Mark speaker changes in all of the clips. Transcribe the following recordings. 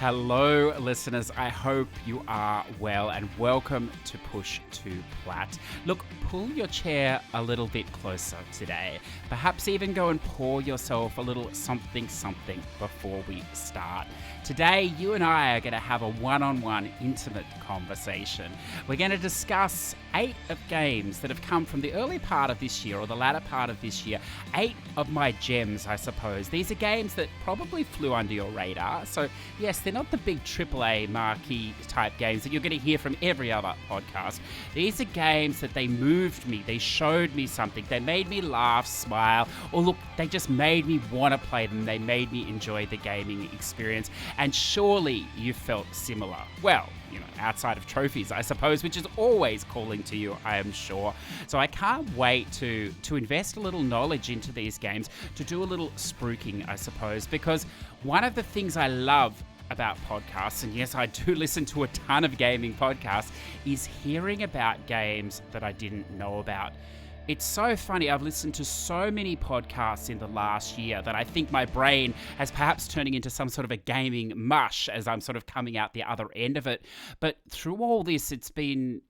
Speaker 1: Hello, listeners. I hope you are well and welcome to Push2Plat. Look, pull your chair a little bit closer today. Perhaps even go and pour yourself a little something before we start. Today, you and I are going to have a one-on-one intimate conversation. We're going to discuss 8 of games that have come from the early part of this year or the latter part of this year. 8 of my gems, I suppose. These are games that probably flew under your radar. So, yes, they're not the big AAA marquee type games that you're going to hear from every other podcast. These are games that they moved me. They showed me something. They made me laugh, smile, or look, they just made me want to play them. They made me enjoy the gaming experience. And surely you felt similar. Well, outside of trophies, I suppose, which is always calling to you, I am sure. So I can't wait to invest a little knowledge into these games, to do a little spruiking, I suppose, because one of the things I love about podcasts, and yes, I do listen to a ton of gaming podcasts, is hearing about games that I didn't know about. It's so funny. I've listened to so many podcasts in the last year that I think my brain has perhaps turning into some sort of a gaming mush as I'm sort of coming out the other end of it. But through all this, it's been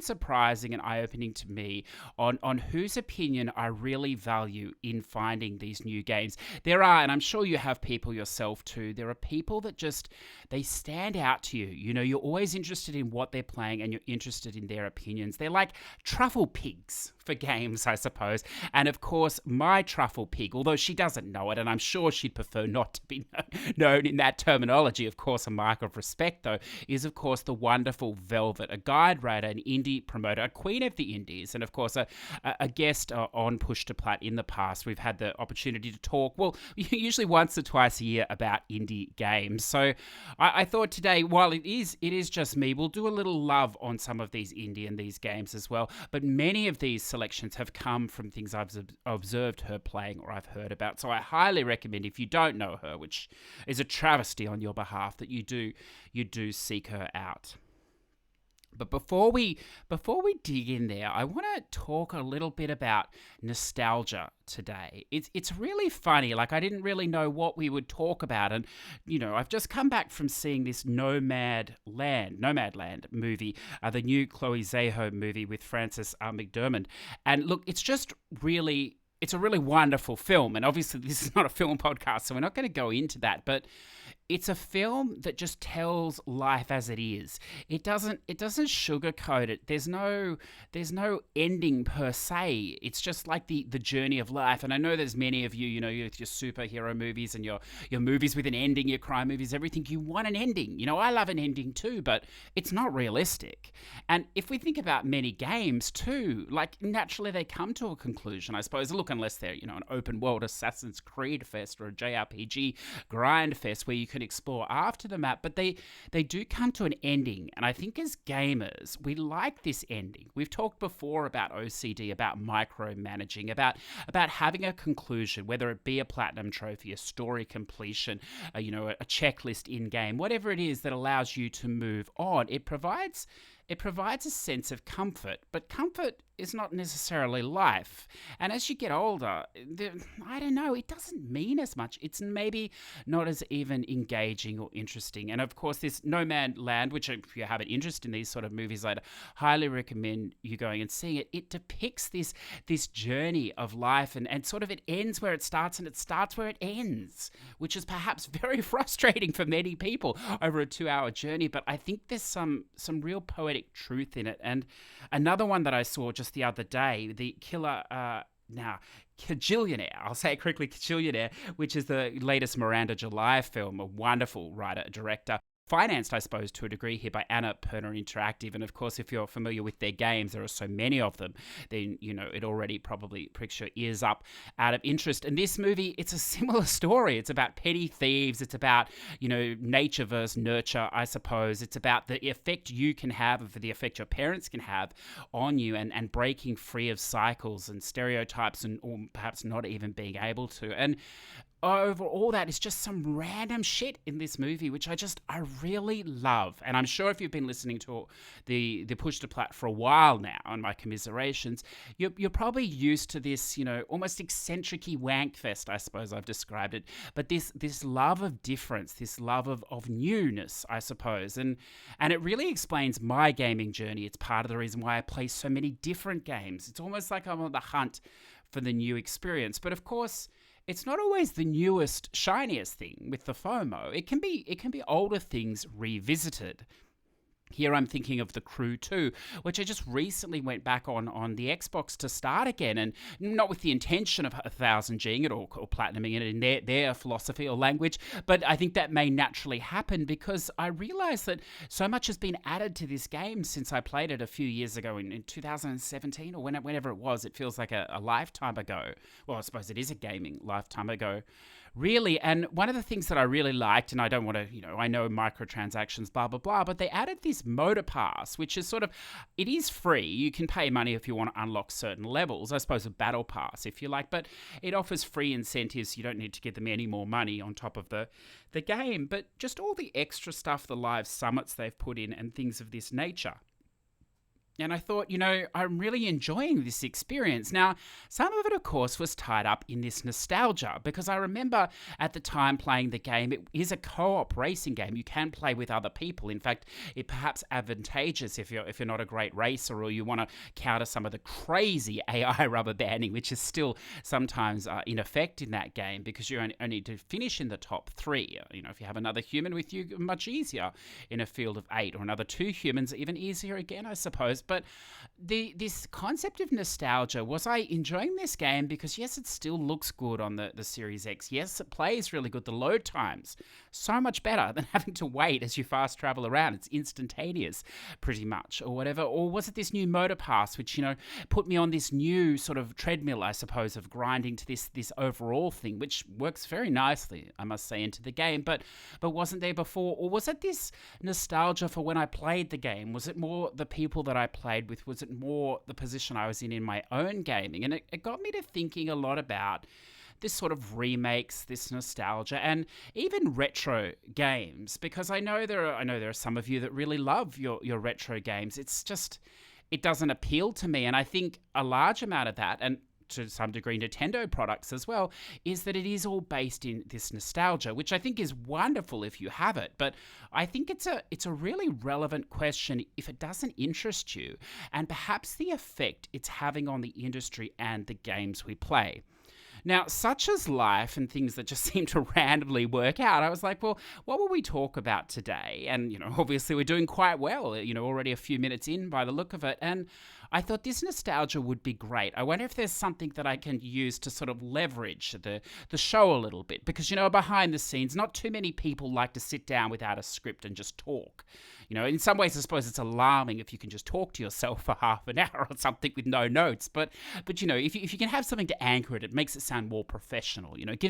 Speaker 1: surprising and eye-opening to me on whose opinion I really value in finding these new games. There are, and I'm sure you have people yourself too, there are people that just, they stand out to you. You're always interested in what they're playing and you're interested in their opinions. They're like truffle pigs for games, I suppose. And of course, my truffle pig, although she doesn't know it, and I'm sure she'd prefer not to be known in that terminology, of course, a mark of respect though, is of course the wonderful Velvet, a guide writer, an indie promoter, a queen of the indies, and of course a guest on Push2Plat in the past. We've had the opportunity to talk, well, usually once or twice a year about indie games. So I thought today, while it is just me, we'll do a little love on some of these indie and these games as well. But many of these selections have come from things I've observed her playing or I've heard about. So I highly recommend, if you don't know her, which is a travesty on your behalf, that you do seek her out. But before we dig in there, I want to talk a little bit about nostalgia today. It's really funny. Like, I didn't really know what we would talk about, and I've just come back from seeing this Nomadland movie, the new Chloe Zhao movie with Frances McDormand. And look, it's a really wonderful film. And obviously, this is not a film podcast, so we're not going to go into that, but it's a film that just tells life as it is. It doesn't sugarcoat it. There's no ending per se. It's just like the journey of life. And I know there's many of you, your superhero movies and your movies with an ending, your crime movies, everything. You want an ending. I love an ending too, but it's not realistic. And if we think about many games too, like naturally they come to a conclusion, I suppose. Look, unless they're an open world Assassin's Creed fest or a JRPG grind fest where you can explore after the map, but they do come to an ending. And I think as gamers, we like this ending. We've talked before about OCD, about micromanaging, about having a conclusion, whether it be a platinum trophy, a story completion, a checklist in game, whatever it is that allows you to move on. It provides a sense of comfort, but comfort is not necessarily life. And as you get older, I don't know, it doesn't mean as much. It's maybe not as even engaging or interesting. And of course, this Nomadland, which if you have an interest in these sort of movies, I'd highly recommend you going and seeing it. It depicts this journey of life, and sort of it ends where it starts and it starts where it ends, which is perhaps very frustrating for many people over a 2-hour journey. But I think there's some real poetic truth in it. And another one that I saw just the other day, the Kajillionaire, I'll say it correctly, Kajillionaire, which is the latest Miranda July film, a wonderful writer, director, financed, I suppose, to a degree here by Annapurna Interactive. And of course, if you're familiar with their games, there are so many of them, then, it already probably pricks your ears up out of interest. And this movie, it's a similar story. It's about petty thieves. It's about, nature versus nurture, I suppose. It's about the effect you can have, or the effect your parents can have on you, and breaking free of cycles and stereotypes, or perhaps not even being able to. And over all that is just some random shit in this movie, which I really love. And I'm sure if you've been listening to the Push to Plat for a while now, and my commiserations, you're probably used to this, almost eccentric-y wank fest, I suppose I've described it. But this love of difference, this love of newness, I suppose. And it really explains my gaming journey. It's part of the reason why I play so many different games. It's almost like I'm on the hunt for the new experience. But of course, it's not always the newest, shiniest thing with the FOMO. It can be older things revisited. Here I'm thinking of The Crew 2, which I just recently went back on the Xbox to start again, and not with the intention of 1000Ging it or platinuming it in their philosophy or language, but I think that may naturally happen because I realised that so much has been added to this game since I played it a few years ago in 2017 or whenever it was. It feels like a lifetime ago. Well, I suppose it is a gaming lifetime ago. Really, and one of the things that I really liked, and I don't want to, I know microtransactions, blah, blah, blah, but they added this motor pass, which is it is free. You can pay money if you want to unlock certain levels, I suppose a battle pass, if you like, but it offers free incentives. You don't need to give them any more money on top of the game, but just all the extra stuff, the live summits they've put in and things of this nature. And I thought, I'm really enjoying this experience. Now, some of it, of course, was tied up in this nostalgia because I remember at the time playing the game, it is a co-op racing game. You can play with other people. In fact, it perhaps advantageous if you're not a great racer or you want to counter some of the crazy AI rubber banding, which is still sometimes in effect in that game because you only need to finish in the top 3. If you have another human with you, much easier in a field of 8, or another 2 humans, even easier again, I suppose. But this concept of nostalgia, was I enjoying this game? Because yes, it still looks good on the Series X. Yes, it plays really good. The load times, so much better than having to wait as you fast travel around. It's instantaneous, pretty much, or whatever. Or was it this new motor pass, which, put me on this new sort of treadmill, I suppose, of grinding to this overall thing, which works very nicely, I must say, into the game, but wasn't there before? Or was it this nostalgia for when I played the game? Was it more the people that I played with? Was it more the position I was in my own gaming? And it got me to thinking a lot about this sort of remakes, this nostalgia, and even retro games, because I know there are some of you that really love your retro games. It's just, it doesn't appeal to me, and I think a large amount of that, and to some degree Nintendo products as well, is that it is all based in this nostalgia, which I think is wonderful if you have it. But I think it's a really relevant question if it doesn't interest you, and perhaps the effect it's having on the industry and the games we play. Now, such as life and things that just seem to randomly work out, I was like, well, what will we talk about today? And, obviously we're doing quite well, already a few minutes in by the look of it. And I thought this nostalgia would be great. I wonder if there's something that I can use to sort of leverage the show a little bit. Because, behind the scenes, not too many people like to sit down without a script and just talk. In some ways, I suppose it's alarming if you can just talk to yourself for half an hour or something with no notes. But if you can have something to anchor it, it makes it sound more professional. It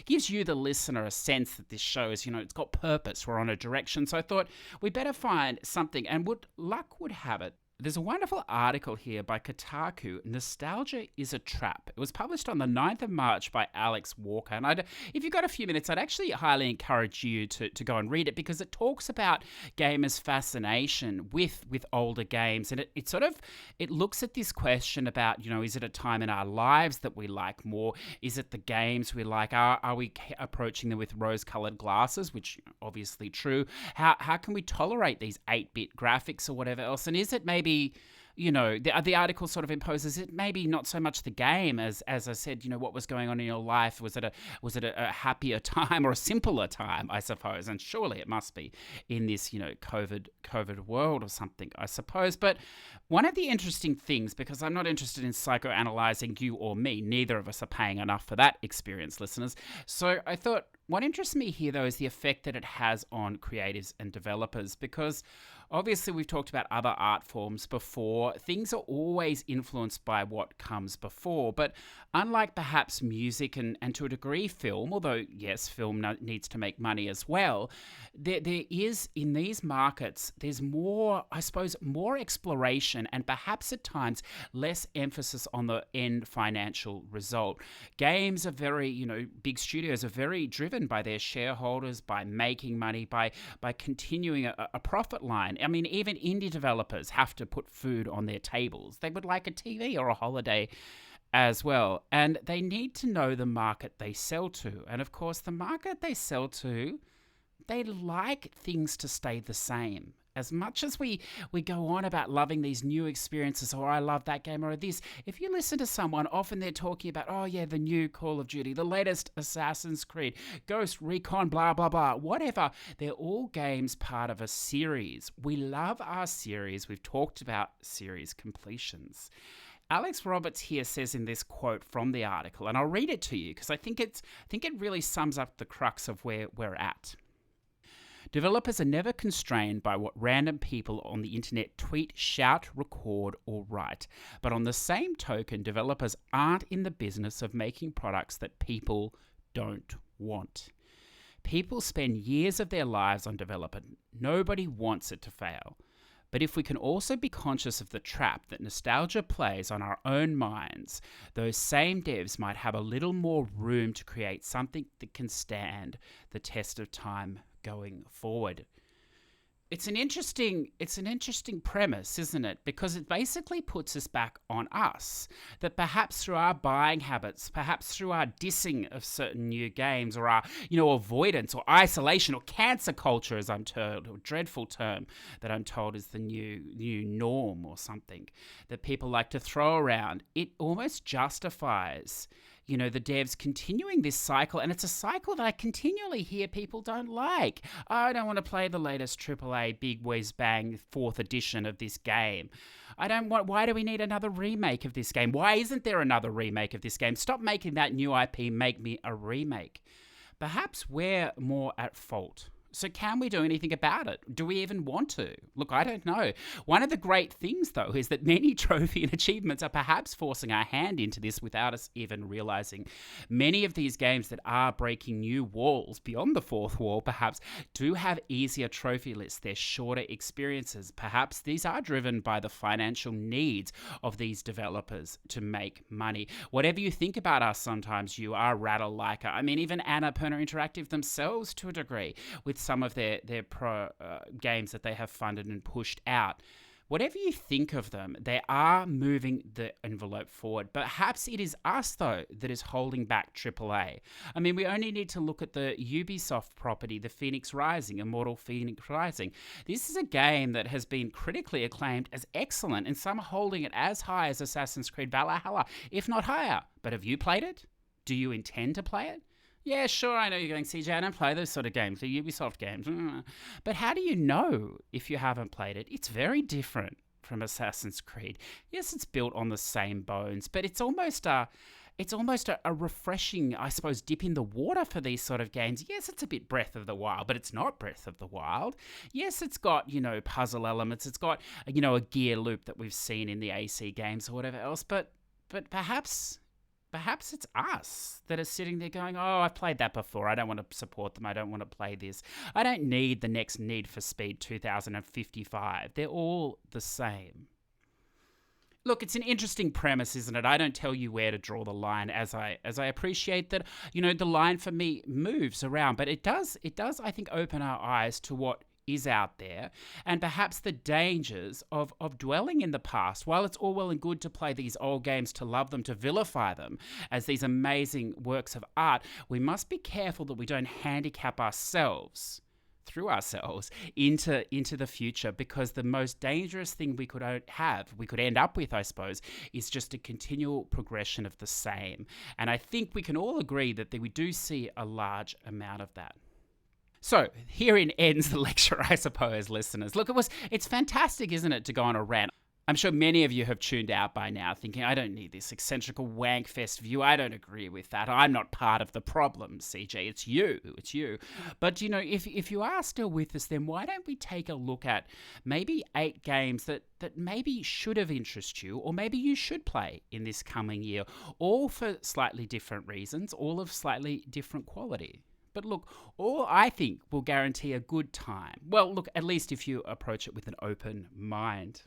Speaker 1: gives you, the listener, a sense that this show is, it's got purpose. We're on a direction. So I thought we better find something. And luck would have it, there's a wonderful article here by Kotaku, Nostalgia is a Trap. It was published on the 9th of March by Alex Walker. And if you've got a few minutes, I'd actually highly encourage you to go and read it, because it talks about gamers' fascination with older games. And it looks at this question about, is it a time in our lives that we like more? Is it the games we like? Are we approaching them with rose-colored glasses, which obviously true? How can we tolerate these 8-bit graphics or whatever else? And is it maybe, the article sort of imposes it maybe not so much the game as I said, what was going on in your life. Was it a happier time or a simpler time, I suppose? And surely it must be in this, COVID world or something, I suppose. But one of the interesting things, because I'm not interested in psychoanalyzing you or me, neither of us are paying enough for that experience, listeners. So I thought, what interests me here, though, is the effect that it has on creatives and developers, because Obviously, we've talked about other art forms before. Things are always influenced by what comes before, but unlike perhaps music and to a degree film, although yes, film needs to make money as well, there is, in these markets, there's more, I suppose, more exploration and perhaps at times less emphasis on the end financial result. Games are very, big studios are very driven by their shareholders, by making money, by continuing a profit line. I mean, even indie developers have to put food on their tables. They would like a TV or a holiday as well. And they need to know the market they sell to. And of course, the market they sell to, they like things to stay the same. As much as we go on about loving these new experiences, or I love that game or this, if you listen to someone, often they're talking about, oh yeah, the new Call of Duty, the latest Assassin's Creed, Ghost Recon, blah, blah, blah, whatever. They're all games part of a series. We love our series. We've talked about series completions. Alex Roberts here says in this quote from the article, and I'll read it to you because I think it really sums up the crux of where we're at. Developers are never constrained by what random people on the internet tweet, shout, record, or write. But on the same token, developers aren't in the business of making products that people don't want. People spend years of their lives on development. Nobody wants it to fail. But if we can also be conscious of the trap that nostalgia plays on our own minds, those same devs might have a little more room to create something that can stand the test of time going forward. It's an interesting premise, isn't it? Because it basically puts us back on us. That perhaps through our buying habits, perhaps through our dissing of certain new games, or our, avoidance or isolation or cancer culture, as I'm told, a dreadful term that I'm told is the new norm or something that people like to throw around, it almost justifies the devs continuing this cycle, and it's a cycle that I continually hear people don't like. Oh, I don't want to play the latest AAA big whiz bang 4th edition of this game. Why do we need another remake of this game? Why isn't there another remake of this game? Stop making that new IP, make me a remake. Perhaps we're more at fault. So can we do anything about it? Do we even want to? Look, I don't know. One of the great things, though, is that many trophy and achievements are perhaps forcing our hand into this without us even realizing. Many of these games that are breaking new walls beyond the fourth wall, perhaps, do have easier trophy lists. They're shorter experiences. Perhaps these are driven by the financial needs of these developers to make money. Whatever you think about us, sometimes you are Rattle-liker. I mean, even Annapurna Interactive themselves, to a degree, with some of their games that they have funded and pushed out. Whatever you think of them, they are moving the envelope forward. But perhaps it is us, though, that is holding back AAA. I mean, we only need to look at the Ubisoft property, the Phoenix Rising, Immortal Phoenix Rising. This is a game that has been critically acclaimed as excellent, and some holding it as high as Assassin's Creed Valhalla, if not higher. But have you played it? Do you intend to play it? Yeah, sure, I know you're going, CJ, I don't play those sort of games, the Ubisoft games. But how do you know if you haven't played it? It's very different from Assassin's Creed. Yes, it's built on the same bones, but it's almost a refreshing, I suppose, dip in the water for these sort of games. Yes, it's a bit Breath of the Wild, but it's not Breath of the Wild. Yes, it's got, puzzle elements. It's got, a gear loop that we've seen in the AC games or whatever else, but perhaps it's us that are sitting there going, oh, I've played that before. I don't want to support them. I don't want to play this. I don't need the next Need for Speed 2055. They're all the same. Look, it's an interesting premise, isn't it? I don't tell you where to draw the line, as I appreciate that, the line for me moves around, but it does, I think, open our eyes to what is out there, and perhaps the dangers of dwelling in the past. While it's all well and good to play these old games, to love them, to vilify them as these amazing works of art, we must be careful that we don't handicap ourselves into the future, because the most dangerous thing we could end up with, I suppose, is just a continual progression of the same. And I think we can all agree that we do see a large amount of that. So, herein ends the lecture, I suppose, listeners. Look, it's fantastic, isn't it, to go on a rant. I'm sure many of you have tuned out by now thinking, I don't need this eccentrical wankfest view. I don't agree with that. I'm not part of the problem, CJ. It's you. It's you. But, if you are still with us, then why don't we take a look at maybe 8 games that maybe should have interested you, or maybe you should play in this coming year, all for slightly different reasons, all of slightly different quality. But look, all I think will guarantee a good time. Well, look, at least if you approach it with an open mind.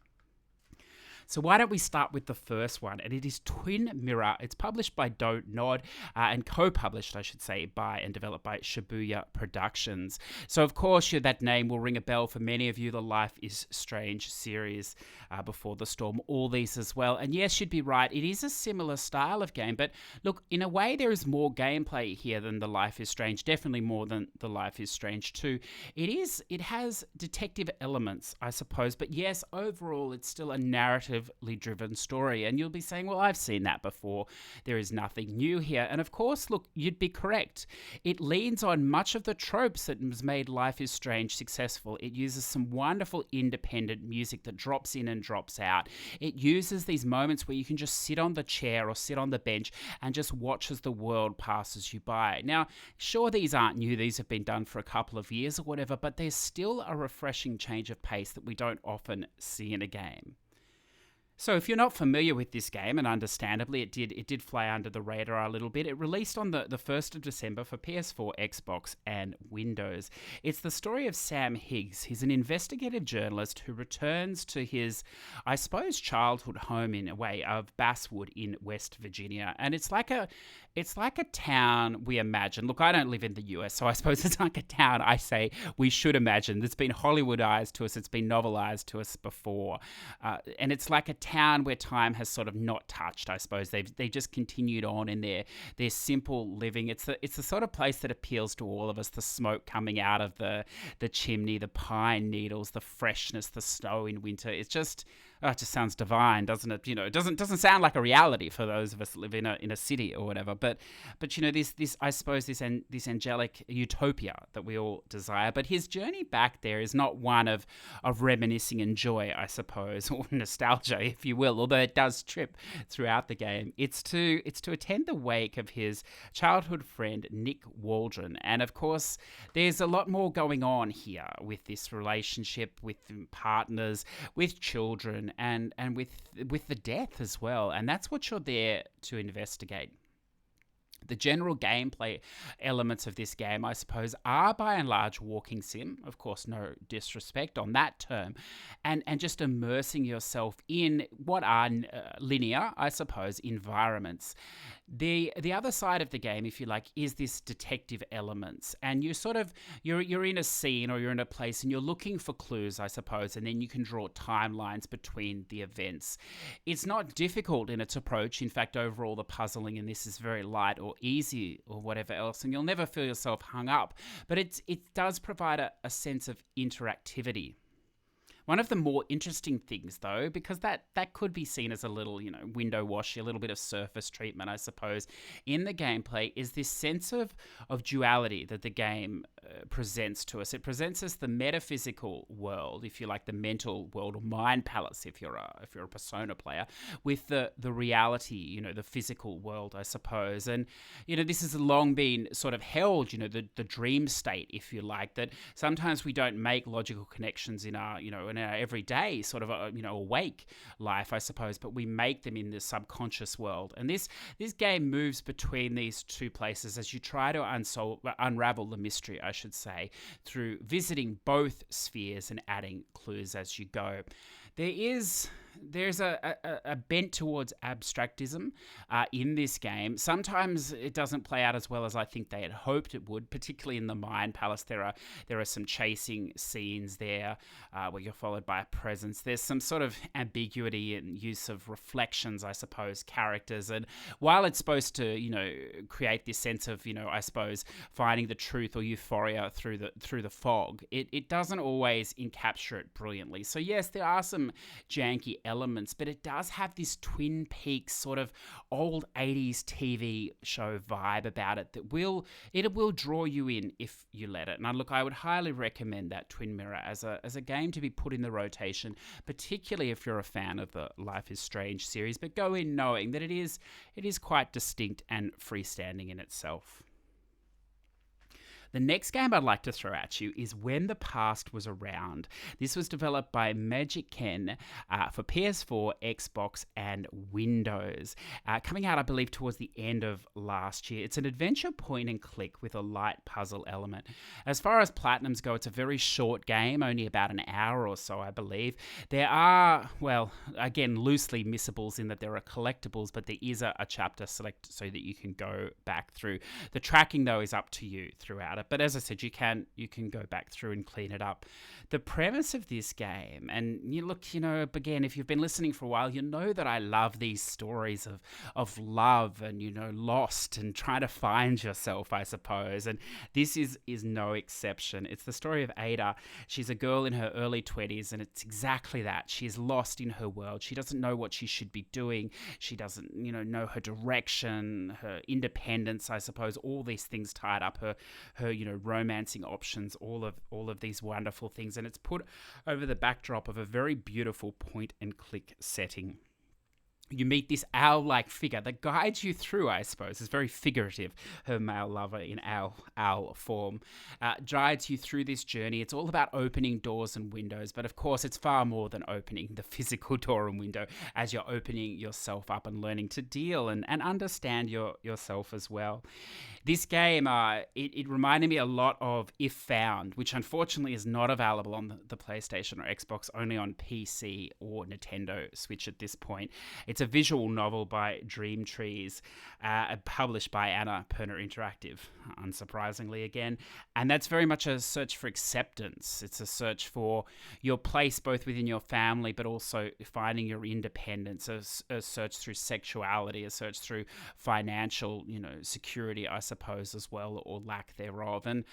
Speaker 1: So why don't we start with the first one, and it is Twin Mirror. It's published by Don't Nod and co-published, I should say, by and developed by Shibuya Productions. So of course, that name will ring a bell for many of you. The Life is Strange series, Before the Storm, all these as well. And yes, you'd be right. It is a similar style of game, but look, in a way, there is more gameplay here than The Life is Strange. Definitely more than The Life is Strange 2. It has detective elements, I suppose, but yes, overall, it's still a narratively driven story. And you'll be saying, well, I've seen that before. There is nothing new here. And of course, look, you'd be correct. It leans on much of the tropes that has made Life is Strange successful. It uses some wonderful independent music that drops in and drops out. It uses these moments where you can just sit on the chair or sit on the bench and just watch as the world passes you by. Now, sure, these aren't new. These have been done for a couple of years or whatever, but there's still a refreshing change of pace that we don't often see in a game. So if you're not familiar with this game, and understandably it did fly under the radar a little bit, it released on the 1st of December for PS4, Xbox, and Windows. It's the story of Sam Higgs. He's an investigative journalist who returns to his, I suppose, childhood home in a way of Basswood in West Virginia. And it's like a town we imagine. Look, I don't live in the US, so I suppose it's like a town I say we should imagine. It's been Hollywoodized to us. It's been novelized to us before. And it's like a town where time has sort of not touched, I suppose. They just continued on in their simple living. It's the sort of place that appeals to all of us. The smoke coming out of the chimney, the pine needles, the freshness, the snow in winter. It just sounds divine, doesn't it? It doesn't sound like a reality for those of us that live in a city or whatever. But this I suppose this angelic utopia that we all desire. But his journey back there is not one of reminiscing and joy, I suppose, or nostalgia, if you will. Although it does trip throughout the game. It's to attend the wake of his childhood friend Nick Waldron, and of course, there's a lot more going on here with this relationship, with partners, with children, and with the death as well. And that's what you're there to investigate. The general gameplay elements of this game, I suppose, are by and large walking sim. Of course, no disrespect on that term. And just immersing yourself in what are linear, I suppose, environments. The other side of the game, if you like, is this detective elements. And you're in a scene or you're in a place and you're looking for clues, I suppose, and then you can draw timelines between the events. It's not difficult in its approach. In fact, overall, the puzzling in this is very light or easy or whatever else, and you'll never feel yourself hung up. But it does provide a sense of interactivity. One of the more interesting things, though, because that could be seen as a little, window washy, a little bit of surface treatment, I suppose, in the gameplay, is this sense of duality that the game presents to us. It presents us the metaphysical world, if you like, the mental world, or mind palace, if you're a Persona player, with the reality, the physical world, I suppose. And this has long been sort of held, the dream state, if you like, that sometimes we don't make logical connections in our everyday sort of awake life, I suppose, but we make them in the subconscious world. And this game moves between these two places as you try to unravel the mystery, I should say, through visiting both spheres and adding clues as you go. There's a bent towards abstractism in this game. Sometimes it doesn't play out as well as I think they had hoped it would, particularly in the Mind Palace. There are some chasing scenes there where you're followed by a presence. There's some sort of ambiguity and use of reflections, I suppose, characters. And while it's supposed to, create this sense of, I suppose, finding the truth or euphoria through the fog, it doesn't always encapture it brilliantly. So yes, there are some janky elements, but it does have this Twin Peaks sort of old 80s TV show vibe about it that will draw you in if you let it. And look, I would highly recommend that Twin Mirror as a game to be put in the rotation, particularly if you're a fan of the Life is Strange series, but go in knowing that it is quite distinct and freestanding in itself. The next game I'd like to throw at you is When the Past Was Around. This was developed by Magic Ken for PS4, Xbox, and Windows. Coming out, I believe, towards the end of last year. It's an adventure point and click with a light puzzle element. As far as Platinums go, it's a very short game, only about an hour or so, I believe. There are, well, again, loosely missables in that there are collectibles, but there is a chapter select so that you can go back through. The tracking, though, is up to you throughout it. But as I said, you can go back through and clean it up. The premise of this game, and again, if you've been listening for a while, you know that I love these stories of love and, lost and trying to find yourself, I suppose. And this is no exception. It's the story of Ada. She's a girl in her early 20s, and it's exactly that. She's lost in her world. She doesn't know what she should be doing. She doesn't, know her direction, her independence, I suppose, all these things tied up her romancing options, all of these wonderful things, and it's put over the backdrop of a very beautiful point and click setting. You meet this owl-like figure that guides you through, I suppose. It's very figurative, her male lover in owl form. Guides you through this journey. It's all about opening doors and windows, but of course it's far more than opening the physical door and window as you're opening yourself up and learning to deal and understand yourself as well. This game, it reminded me a lot of If Found, which unfortunately is not available on the PlayStation or Xbox, only on PC or Nintendo Switch at this point. It's a visual novel by Dream Trees, published by Annapurna Interactive, unsurprisingly again. And that's very much a search for acceptance. It's a search for your place both within your family, but also finding your independence, a search through sexuality, a search through financial, security, I suppose, as well, or lack thereof. And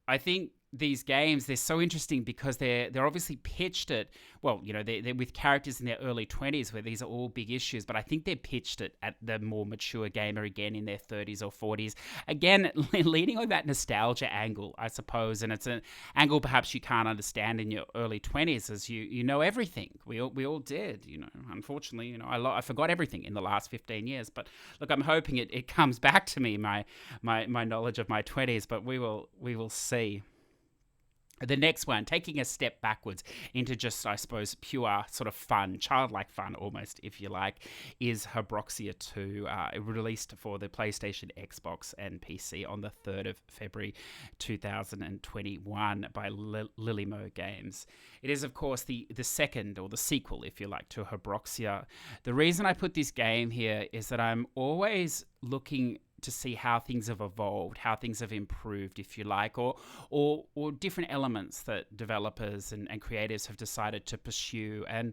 Speaker 1: I think these games, they're so interesting because they're obviously pitched at, well, they're with characters in their early 20s where these are all big issues, but I think they're pitched at the more mature gamer again in their 30s or 40s. Again, leaning on that nostalgia angle, I suppose, and it's an angle perhaps you can't understand in your early 20s as you know everything. We all did, Unfortunately, I forgot everything in the last 15 years, but look, I'm hoping it comes back to me, my knowledge of my 20s, but we will see. The next one, taking a step backwards into just, I suppose, pure sort of fun, childlike fun almost, if you like, is Broxia 2, released for the PlayStation, Xbox, and PC on the 3rd of February 2021 by Lilimo Games. It is, of course, the second, or the sequel, if you like, to Broxia. The reason I put this game here is that I'm always looking to see how things have evolved, how things have improved, if you like, or different elements that developers and creators have decided to pursue. And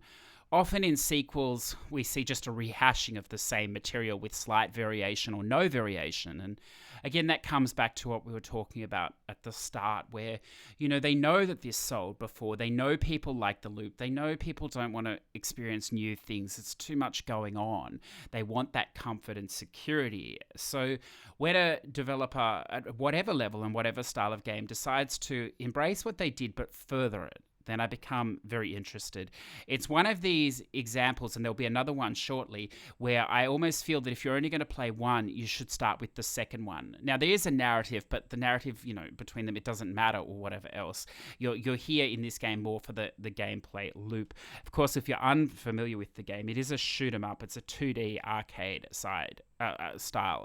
Speaker 1: often in sequels, we see just a rehashing of the same material with slight variation or no variation. And again, that comes back to what we were talking about at the start, where, they know that this sold before. They know people like the loop. They know people don't want to experience new things. It's too much going on. They want that comfort and security. So when a developer at whatever level and whatever style of game decides to embrace what they did but further it, then I become very interested. It's one of these examples, and there'll be another one shortly, where I almost feel that if you're only going to play one, you should start with the second one. Now, there is a narrative, but the narrative, between them, it doesn't matter or whatever else. You're here in this game more for the gameplay loop. Of course, if you're unfamiliar with the game, it is a shoot 'em up. It's a 2D arcade style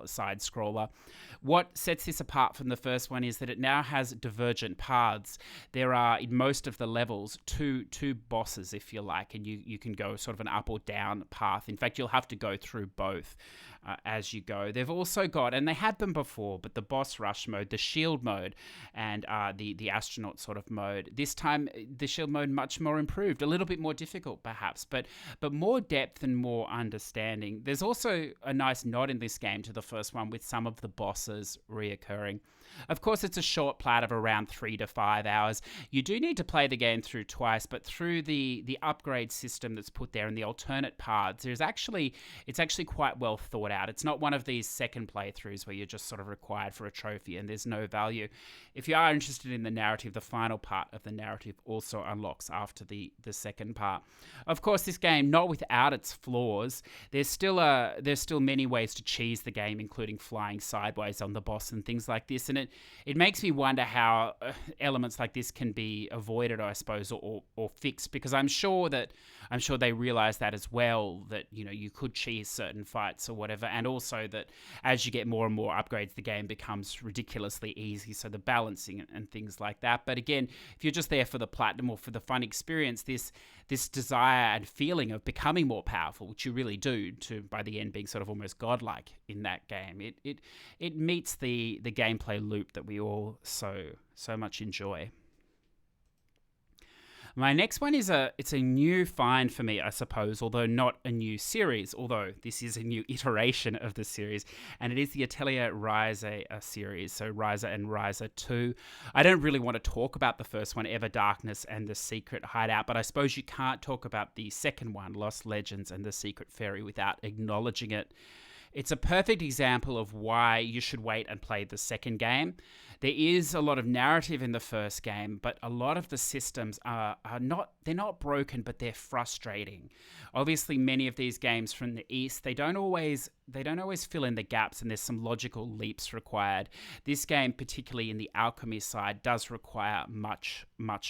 Speaker 1: side scroller. What sets this apart from the first one is that it now has divergent paths. There are, in most of the levels, two bosses, if you like, and you can go sort of an up or down path. In fact, you'll have to go through both. as you go. They've also got, and they had them before, but the boss rush mode, the shield mode, and the astronaut sort of mode. This time, the shield mode much more improved, a little bit more difficult perhaps, but more depth and more understanding. There's also a nice nod in this game to the first one with some of the bosses reoccurring. Of course, it's a short plat of around 3 to 5 hours. You do need to play the game through twice, but through the upgrade system that's put there and the alternate paths, it's actually quite well thought out. It's not one of these second playthroughs where you're just sort of required for a trophy and there's no value. If you are interested in the narrative, the final part of the narrative also unlocks after the second part. Of course, this game, not without its flaws, there's still many ways to cheese the game, including flying sideways on the boss and things like this. And it makes me wonder how elements like this can be avoided, I suppose, or fixed, because I'm sure they realize that as well, that you could cheese certain fights or whatever, and also that as you get more and more upgrades, the game becomes ridiculously easy, so the balancing and things like that. But again, if you're just there for the platinum or for the fun experience, this desire and feeling of becoming more powerful, which you really do, to by the end being sort of almost godlike in that game, it meets the gameplay loop that we all so much enjoy. My next one it's a new find for me, I suppose, although not a new series, although this is a new iteration of the series, and it is the Atelier Ryza series, so Ryza and Ryza 2. I don't really want to talk about the first one, Ever Darkness and the Secret Hideout, but I suppose you can't talk about the second one, Lost Legends and the Secret Ferry, without acknowledging it. It's a perfect example of why you should wait and play the second game. There is a lot of narrative in the first game, but a lot of the systems are not broken, but they're frustrating. Obviously, many of these games from the East, they don't always fill in the gaps, and there's some logical leaps required. This game, particularly in the alchemy side, does require much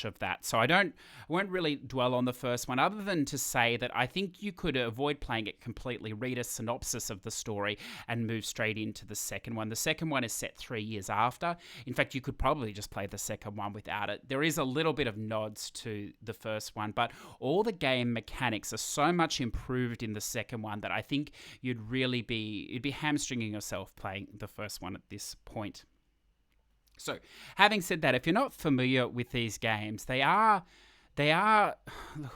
Speaker 1: of that. So I won't really dwell on the first one, other than to say that I think you could avoid playing it completely, read a synopsis of the story, and move straight into the second one. The second one is set 3 years after. In fact, you could probably just play the second one without it. There is a little bit of nods to the first one, but all the game mechanics are so much improved in the second one that I think you'd be hamstringing yourself playing the first one at this point. So, having said that, if you're not familiar with these games, they are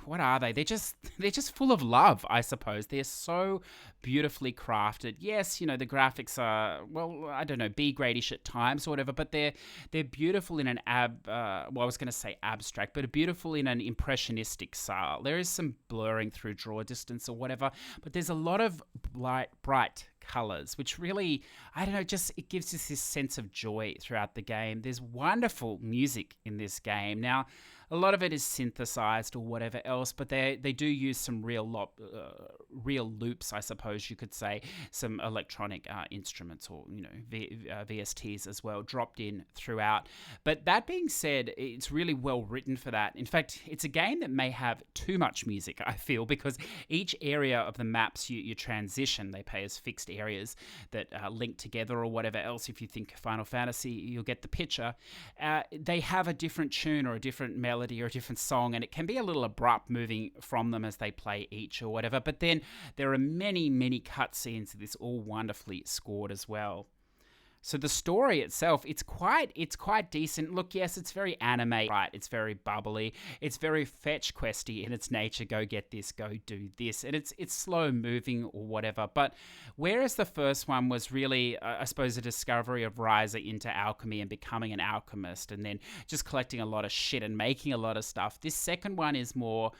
Speaker 1: what are they? They're just full of love, I suppose. They're so beautifully crafted. Yes, the graphics are, well, I don't know, B-grade-ish at times or whatever, but they're beautiful in an I was going to say abstract, but beautiful in an impressionistic style. There is some blurring through draw distance or whatever, but there's a lot of bright colors, which really, I don't know, just it gives us this sense of joy throughout the game. There's wonderful music in this game. Now, a lot of it is synthesized or whatever else, but they do use some real loops, I suppose you could say, some electronic instruments or VSTs as well dropped in throughout. But that being said, it's really well written for that. In fact, it's a game that may have too much music, I feel, because each area of the maps you transition, they play as fixed areas that link together or whatever else. If you think Final Fantasy, you'll get the picture. They have a different tune or a different melody or a different song, and it can be a little abrupt moving from them as they play each or whatever. But then there are many cutscenes that is all wonderfully scored as well. So the story itself, it's quite decent. Look, yes, it's very anime, right? It's very bubbly. It's very fetch questy in its nature. Go get this, go do this. And it's slow moving or whatever. But whereas the first one was really, I suppose, a discovery of Ryza into alchemy and becoming an alchemist and then just collecting a lot of shit and making a lot of stuff, this second one is more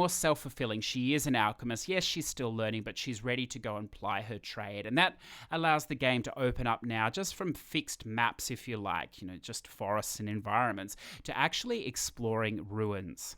Speaker 1: self-fulfilling. She is an alchemist. Yes, she's still learning, but she's ready to go and ply her trade. And that allows the game to open up now just from fixed maps, if you like, just forests and environments, to actually exploring ruins.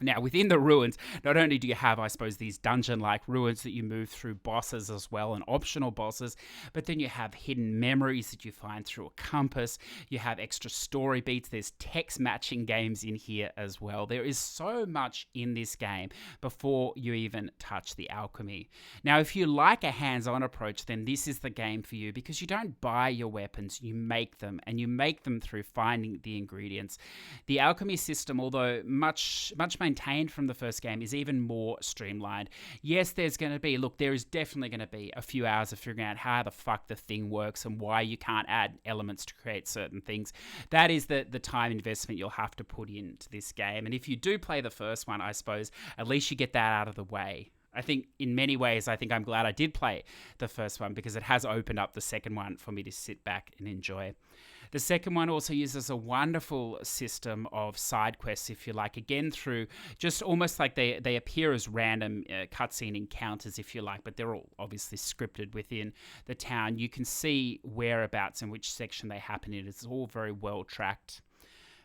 Speaker 1: Now, within the ruins, not only do you have, I suppose, these dungeon-like ruins that you move through bosses as well and optional bosses, but then you have hidden memories that you find through a compass. You have extra story beats. There's text matching games in here as well. There is so much in this game before you even touch the alchemy. Now, if you like a hands-on approach, then this is the game for you, because you don't buy your weapons, you make them, and you make them through finding the ingredients. The alchemy system, although much maintained from the first game is even more streamlined. Yes, there is definitely going to be a few hours of figuring out how the fuck the thing works and why you can't add elements to create certain things. That is the time investment you'll have to put into this game. And if you do play the first one, I suppose, at least you get that out of the way. I think in many ways, I'm glad I did play the first one because it has opened up the second one for me to sit back and enjoy. The second one also uses a wonderful system of side quests, if you like, again through just almost like they appear as random cutscene encounters, if you like, but they're all obviously scripted within the town. You can see whereabouts and which section they happen in. It's all very well tracked.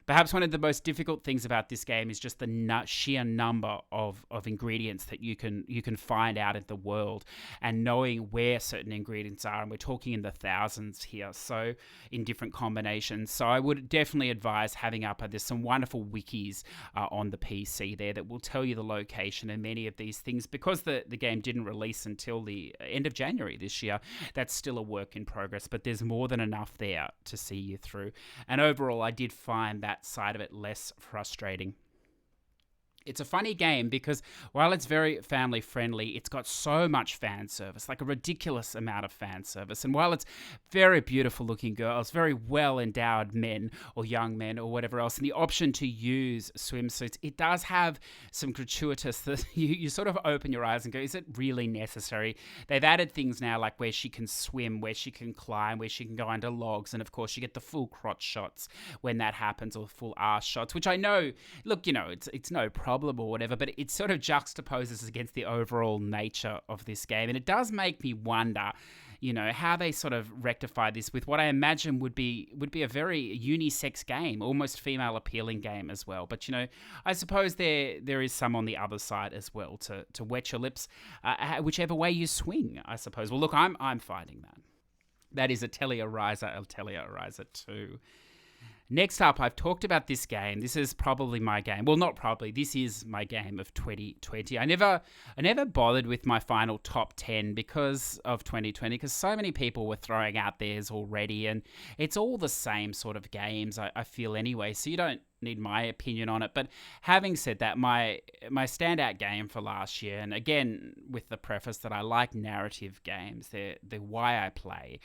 Speaker 1: Perhaps one of the most difficult things about this game is just the sheer number of ingredients that you can find out in the world, and knowing where certain ingredients are. And we're talking in the thousands here, so in different combinations. So I would definitely advise having up. There's some wonderful wikis on the PC there that will tell you the location and many of these things. Because the game didn't release until the end of January this year, that's still a work in progress, but there's more than enough there to see you through. And overall, I did find that side of it less frustrating. It's a funny game because while it's very family friendly, it's got so much fan service, like a ridiculous amount of fan service. And while it's very beautiful looking girls, very well endowed men or young men or whatever else, and the option to use swimsuits, it does have some gratuitous that you sort of open your eyes and go, is it really necessary? They've added things now like where she can swim, where she can climb, where she can go under logs. And of course you get the full crotch shots when that happens, or full ass shots, which I know, look, it's no problem or whatever, but it sort of juxtaposes against the overall nature of this game. And it does make me wonder, how they sort of rectify this with what I imagine would be a very unisex game, almost female appealing game as well. But I suppose there is some on the other side as well to wet your lips, whichever way you swing, I suppose. Well, look, I'm finding that. That is Atelier Ryza 2. Next up, I've talked about this game. This is probably my game. Well, not probably. This is my game of 2020. I never bothered with my final top 10 because of 2020, because so many people were throwing out theirs already, and it's all the same sort of games, I feel anyway, so you don't need my opinion on it. But having said that, my standout game for last year, and again with the preface that I like narrative games, the why I play,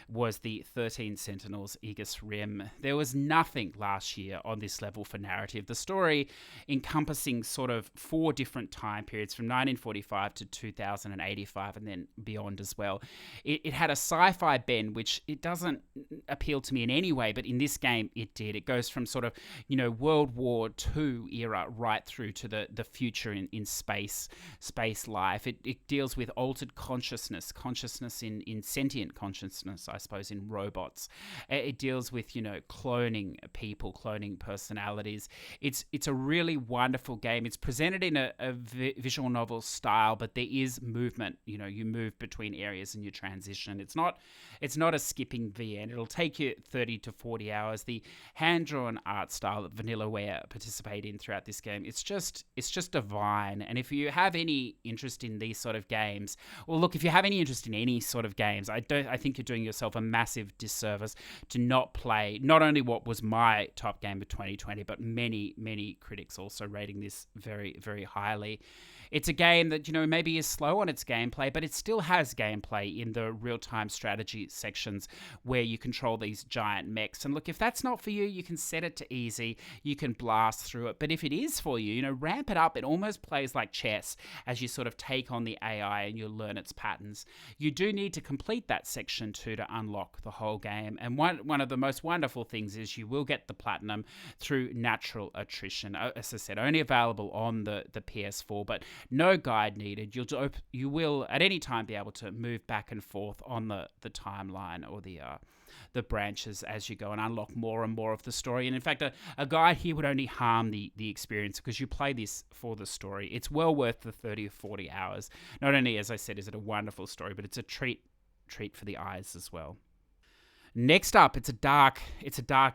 Speaker 1: was the 13 Sentinels Aegis Rim. There was nothing last year on this level for narrative. The story encompassing sort of 4 different time periods from 1945 to 2085 and then beyond as well. It had a sci-fi bend, which it doesn't appeal to me in any way, but in this game it did. It goes from sort of, World War II era right through to the future in space life. It deals with altered consciousness in sentient consciousness, I suppose, in robots. It deals with, cloning people, cloning personalities. It's a really wonderful game. It's presented in a visual novel style, but there is movement. You move between areas and you transition. It's not a skipping VN. It'll take you 30 to 40 hours. The hand-drawn art style that Vanillaware participate in throughout this game, it's just divine. And if you have any interest in these sort of games, well, look, if you have any interest in any sort of games, I think you're doing yourself a massive disservice to not play not only what was my top game of 2020, but many critics also rating this very, very highly. It's a game that, maybe is slow on its gameplay, but it still has gameplay in the real-time strategy sections where you control these giant mechs. And look, if that's not for you, you can set it to easy. You can blast through it. But if it is for you, ramp it up. It almost plays like chess as you sort of take on the AI and you learn its patterns. You do need to complete that section 2 to unlock the whole game. And one of the most wonderful things is you will get the platinum through natural attrition. As I said, only available on the PS4, but no guide needed. You will at any time be able to move back and forth on the timeline or the branches as you go and unlock more and more of the story. And in fact, a guide here would only harm the experience because you play this for the story. It's well worth the 30 or 40 hours. Not only, as I said, is it a wonderful story, but it's a treat for the eyes as well. Next up, it's a dark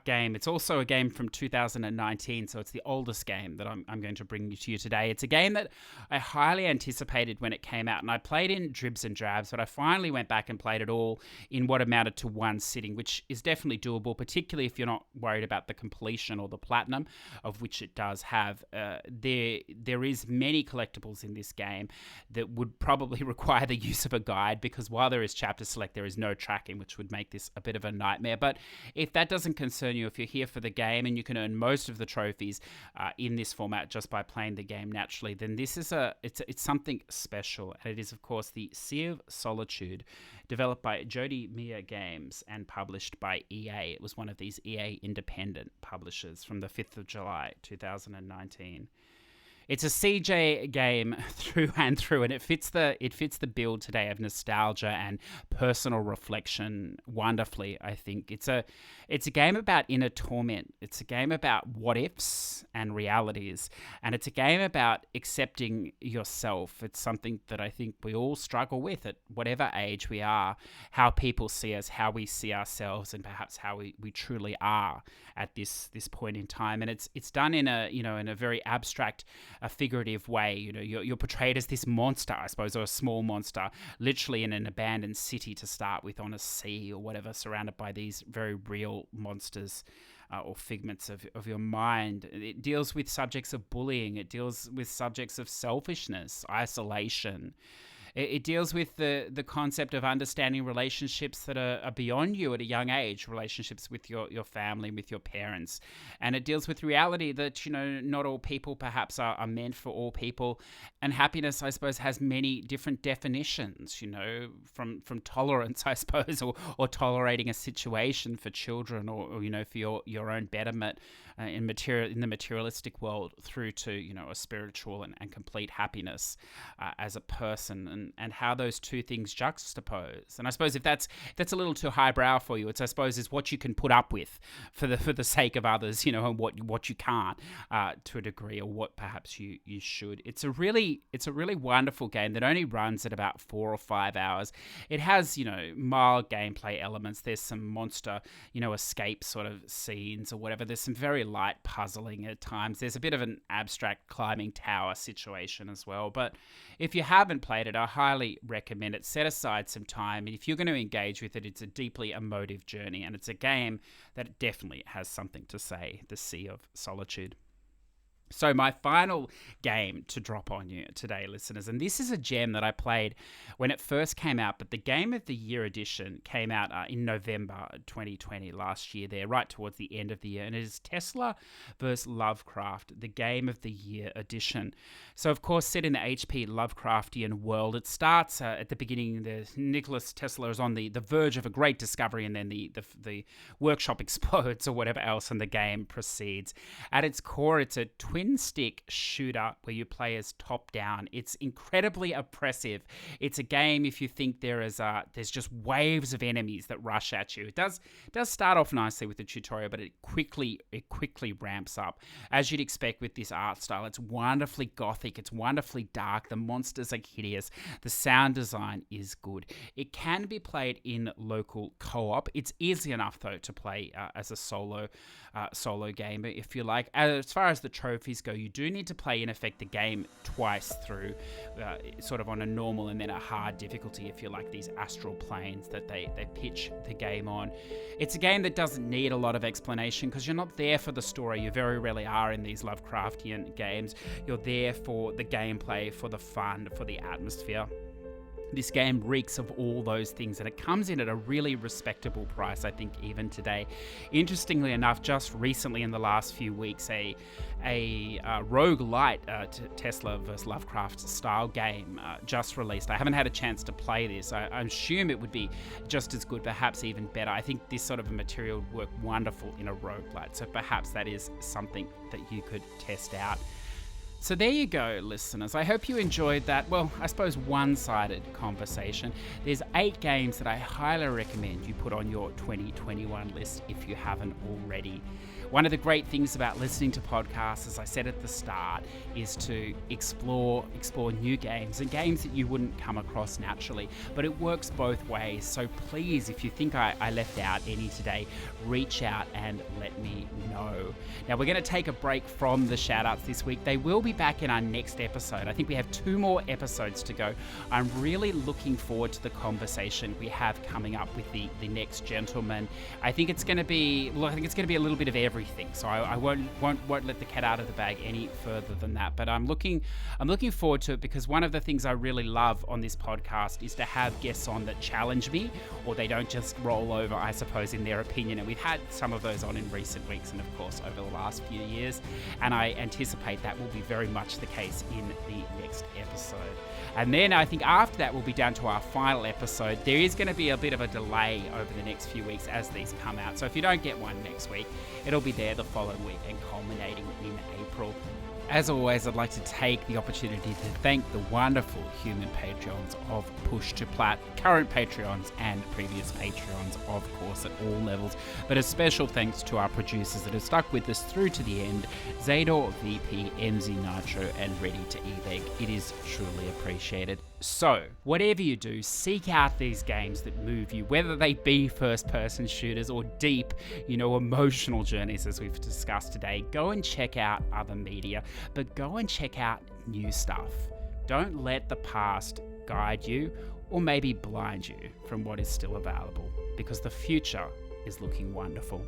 Speaker 1: game. It's also a game from 2019, so it's the oldest game that I'm going to bring to you today. It's a game that I highly anticipated when it came out, and I played in dribs and drabs, but I finally went back and played it all in what amounted to one sitting, which is definitely doable, particularly if you're not worried about the completion or the platinum, of which it does have. There is many collectibles in this game that would probably require the use of a guide, because while there is chapter select, there is no tracking, which would make this a bit of a nightmare. But if that doesn't concern you, if you're here for the game and you can earn most of the trophies in this format just by playing the game naturally, then this is it's something special. And it is, of course, the Sea of Solitude, developed by Jody Mia Games and published by EA. It was one of these EA independent publishers from the 5th of July 2019. It's a CJ game through and through, and it fits the bill today of nostalgia and personal reflection wonderfully, I think. It's a game about inner torment. It's a game about what ifs and realities, and it's a game about accepting yourself. It's something that I think we all struggle with at whatever age we are, how people see us, how we see ourselves, and perhaps how we truly are at this point in time. And it's done in a very abstract, a figurative way. You're portrayed as this monster, I suppose, or a small monster, literally in an abandoned city to start with, on a sea or whatever, surrounded by these very real monsters or figments of your mind. It deals with subjects of bullying. It deals with subjects of selfishness, isolation. It deals with the concept of understanding relationships that are beyond you at a young age, relationships with your family, with your parents. And it deals with reality that, not all people perhaps are meant for all people. And happiness, I suppose, has many different definitions, from tolerance, I suppose, or tolerating a situation for children, or for your own betterment in the materialistic world, through to, a spiritual and complete happiness as a person. And how those two things juxtapose. And I suppose if that's a little too highbrow for you, it's what you can put up with for the sake of others, and what you can't to a degree, or what perhaps you should. It's a really wonderful game that only runs at about 4 or 5 hours. It has mild gameplay elements. There's some monster escape sort of scenes or whatever. There's some very light puzzling at times. There's a bit of an abstract climbing tower situation as well. But if you haven't played it, I highly recommend it. Set aside some time, and if you're going to engage with it, it's a deeply emotive journey, and it's a game that definitely has something to say. The Sea of Solitude. So my final game to drop on you today, listeners, and this is a gem that I played when it first came out, but the Game of the Year edition came out in November 2020, last year there, right towards the end of the year, and it is Tesla vs. Lovecraft, the Game of the Year edition. So, of course, set in the H.P. Lovecraftian world, it starts at the beginning. Nicholas Tesla is on the verge of a great discovery, and then the workshop explodes or whatever else, and the game proceeds. At its core, it's a twin-stick shooter where you play as top-down. It's incredibly oppressive. It's a game, if you think there's just waves of enemies that rush at you. It does start off nicely with the tutorial, but it quickly ramps up. As you'd expect with this art style, it's wonderfully gothic. It's wonderfully dark. The monsters are hideous. The sound design is good. It can be played in local co-op. It's easy enough, though, to play as a solo gamer, if you like. As far as the trophies go, you do need to play, in effect, the game twice through, sort of on a normal and then a hard difficulty, if you like, these astral planes that they pitch the game on. It's a game that doesn't need a lot of explanation, because you're not there for the story. You very rarely are in these Lovecraftian games. You're there for the gameplay, for the fun, for the atmosphere. This game reeks of all those things, and it comes in at a really respectable price, I think, even today. Interestingly enough, just recently in the last few weeks, a roguelite Tesla vs. Lovecraft style game just released. I haven't had a chance to play this. I assume it would be just as good, perhaps even better. I think this sort of a material would work wonderful in a roguelite, so perhaps that is something that you could test out. So there you go, listeners. I hope you enjoyed that, well, I suppose one-sided conversation. There's 8 games that I highly recommend you put on your 2021 list if you haven't already. One of the great things about listening to podcasts, as I said at the start, is to explore new games and games that you wouldn't come across naturally. But it works both ways. So please, if you think I left out any today, reach out and let me know. Now, we're going to take a break from the shoutouts this week. They will be back in our next episode. I think we have 2 more episodes to go. I'm really looking forward to the conversation we have coming up with the next gentleman. I think it's going to be a little bit of everything. So I won't let the cat out of the bag any further than that. But I'm looking forward to it, because one of the things I really love on this podcast is to have guests on that challenge me, or they don't just roll over, I suppose, in their opinion. And we've had some of those on in recent weeks and, of course, over the last few years. And I anticipate that will be very much the case in the next episode. And then I think after that, we'll be down to our final episode. There is going to be a bit of a delay over the next few weeks as these come out. So if you don't get one next week, it'll be there the following week and culminating in April. As always, I'd like to take the opportunity to thank the wonderful human Patreons of Push2Plat, current Patreons and previous Patreons, of course, at all levels. But a special thanks to our producers that have stuck with us through to the end, Zador, VP, MZ Nitro, and Ready to Eveg. It is truly appreciated. So, whatever you do, seek out these games that move you, whether they be first-person shooters or deep, emotional journeys as we've discussed today. Go and check out other media, but go and check out new stuff. Don't let the past guide you or maybe blind you from what is still available, because the future is looking wonderful.